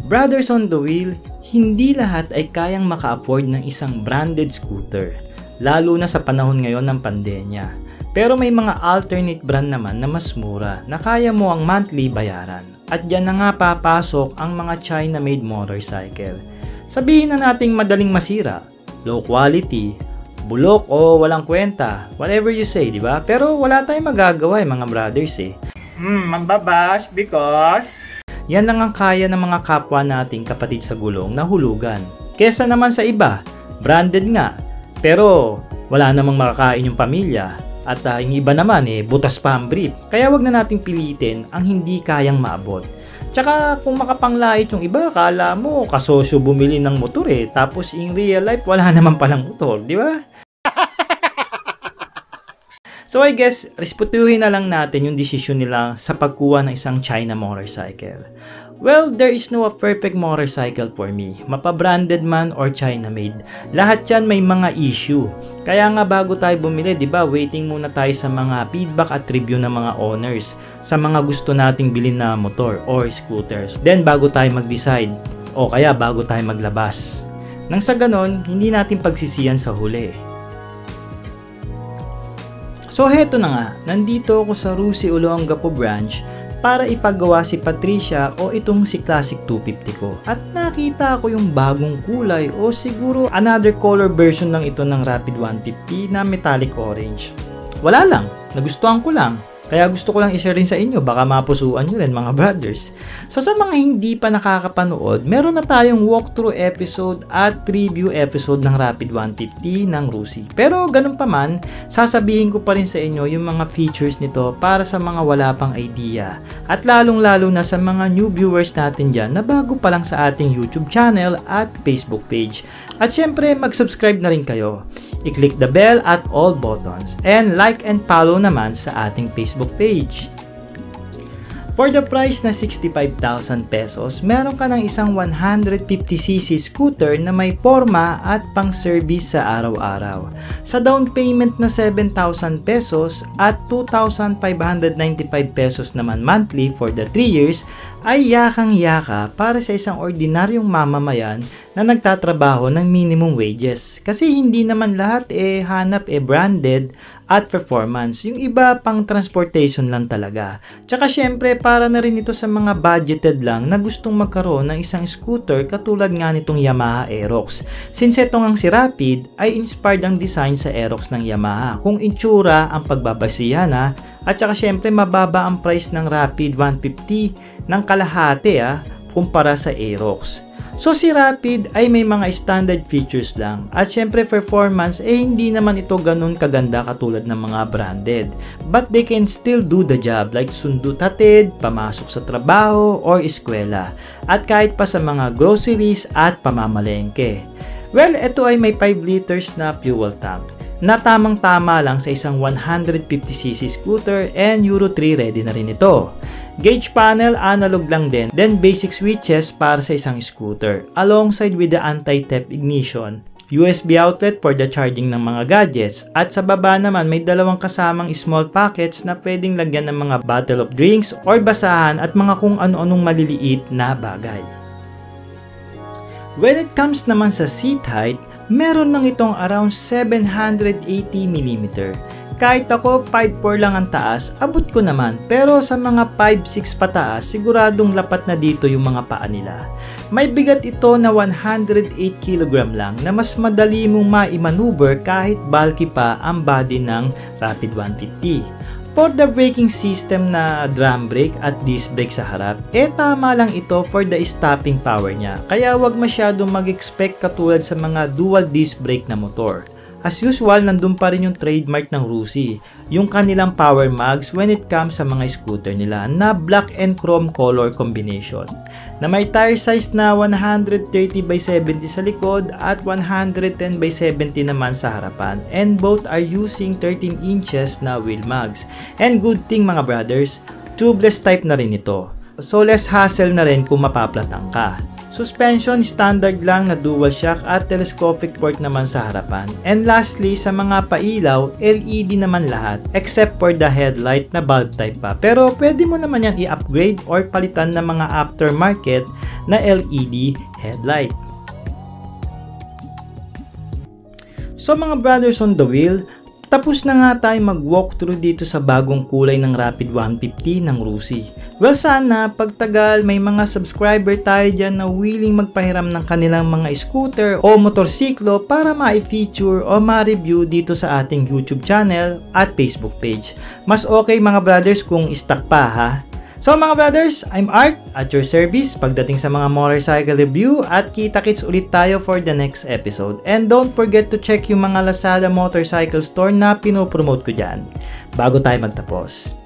Brothers on the wheel, hindi lahat ay kayang maka-afford ng isang branded scooter, lalo na sa panahon ngayon ng pandemya. Pero may mga alternate brand naman na mas mura na kaya mo ang monthly bayaran. At dyan na nga papasok ang mga China-made motorcycle. Sabihin na nating madaling masira, low quality, bulok o walang kwenta, whatever you say, di ba? Pero wala tayong magagawa mga brothers eh. Mambabash because yan lang ang kaya ng mga kapwa nating kapatid sa gulong na hulugan. Kesa naman sa iba, branded nga, pero wala namang makakain yung pamilya. At yung iba naman butas pa ang brief. Kaya wag na nating pilitin ang hindi kayang maabot. Tsaka kung makapanglait yung iba, akala mo kasosyo bumili ng motor tapos in real life wala naman palang motor, di ba? So I guess, respetuhin na lang natin yung desisyon nila sa pagkuha ng isang China motorcycle. Well, there is no perfect motorcycle for me. Mapa-branded man or China-made. Lahat yan may mga issue. Kaya nga bago tayo bumili, di ba, waiting muna tayo sa mga feedback at review ng mga owners sa mga gusto nating bilhin na motor or scooters. Then bago tayo mag-decide o kaya bago tayo maglabas. Nang sa ganon, hindi natin pagsisiyan sa huli. So heto na nga, nandito ako sa Rusi Olongapo branch para ipagawa si Patricia o itong si Classic 250 ko. At nakita ko yung bagong kulay o siguro another color version lang ito ng Rapid 150 na metallic orange. Wala lang, nagustuhan ko lang. Kaya gusto ko lang i-share rin sa inyo, baka mapusuan nyo rin mga brothers. So sa mga hindi pa nakakapanood, meron na tayong walkthrough episode at preview episode ng Rapid 150 ng Rusi. Pero ganun pa man, sasabihin ko pa rin sa inyo yung mga features nito para sa mga wala pang idea. At lalong lalo na sa mga new viewers natin dyan na bago pa lang sa ating YouTube channel at Facebook page. At syempre, mag-subscribe na rin kayo. I-click the bell at all buttons. And like and follow naman sa ating Facebook page. For the price na 65,000 pesos, meron ka ng isang 150cc scooter na may forma at pang-service sa araw-araw. Sa down payment na 7,000 pesos at 2,595 pesos naman monthly for the 3 years, ay yakang-yaka para sa isang ordinaryong mamamayan na nagtatrabaho ng minimum wages. Kasi hindi naman lahat hanap branded at performance. Yung iba pang transportation lang talaga. Tsaka syempre para na rin ito sa mga budgeted lang na gustong magkaroon ng isang scooter katulad nga nitong Yamaha Aerox. Since itong ang si Rapid ay inspired ang design sa Aerox ng Yamaha. Kung itsura ang pagbabasihan at tsaka syempre mababa ang price ng Rapid 150 ng kalahati kumpara sa Aerox. So si Rapid ay may mga standard features lang at syempre performance hindi naman ito ganun kaganda katulad ng mga branded, but they can still do the job like sundot hatid, pamasok sa trabaho or eskwela at kahit pa sa mga groceries at pamamalengke. Well, ito ay may 5 liters na fuel tank na tamang-tama lang sa isang 150cc scooter and Euro 3 ready na rin ito. Gauge panel, analog lang din, then basic switches para sa isang scooter, alongside with the anti-theft ignition, USB outlet for the charging ng mga gadgets, at sa baba naman may dalawang kasamang small pockets na pwedeng lagyan ng mga bottle of drinks or basahan at mga kung ano-anong maliliit na bagay. When it comes naman sa seat height, meron lang itong around 780mm. Kahit ako 5'4 lang ang taas, abot ko naman. Pero sa mga 5'6 pataas, siguradong lapat na dito yung mga paa nila. May bigat ito na 108kg lang na mas madali mong maimaneuver kahit bulky pa ang body ng Rapid 150. For the braking system na drum brake at disc brake sa harap, tama lang ito for the stopping power niya. Kaya wag masyadong mag-expect katulad sa mga dual disc brake na motor. As usual, nandun pa rin yung trademark ng Rusi, yung kanilang power mags when it comes sa mga scooter nila na black and chrome color combination, na may tire size na 130/70 sa likod at 110/70 naman sa harapan, and both are using 13 inches na wheel mags. And good thing mga brothers, tubeless type na rin ito, so less hassle na rin kung mapaplatang ka. Suspension standard lang na dual shock at telescopic port naman sa harapan. And lastly, sa mga pailaw, LED naman lahat except for the headlight na bulb type pa. Pero pwede mo naman yan i-upgrade or palitan ng mga aftermarket na LED headlight. So mga brothers on the wheel, tapos na nga tayo mag-walkthrough dito sa bagong kulay ng Rapid 150 ng Rusi. Well, sana pagtagal may mga subscriber tayo dyan na willing magpahiram ng kanilang mga scooter o motorsiklo para ma-feature o ma-review dito sa ating YouTube channel at Facebook page. Mas okay mga brothers kung stock pa ha. So mga brothers, I'm Art at your service pagdating sa mga motorcycle review at kita-kits ulit tayo for the next episode. And don't forget to check yung mga Lazada motorcycle store na pinopromote ko dyan bago tayo magtapos.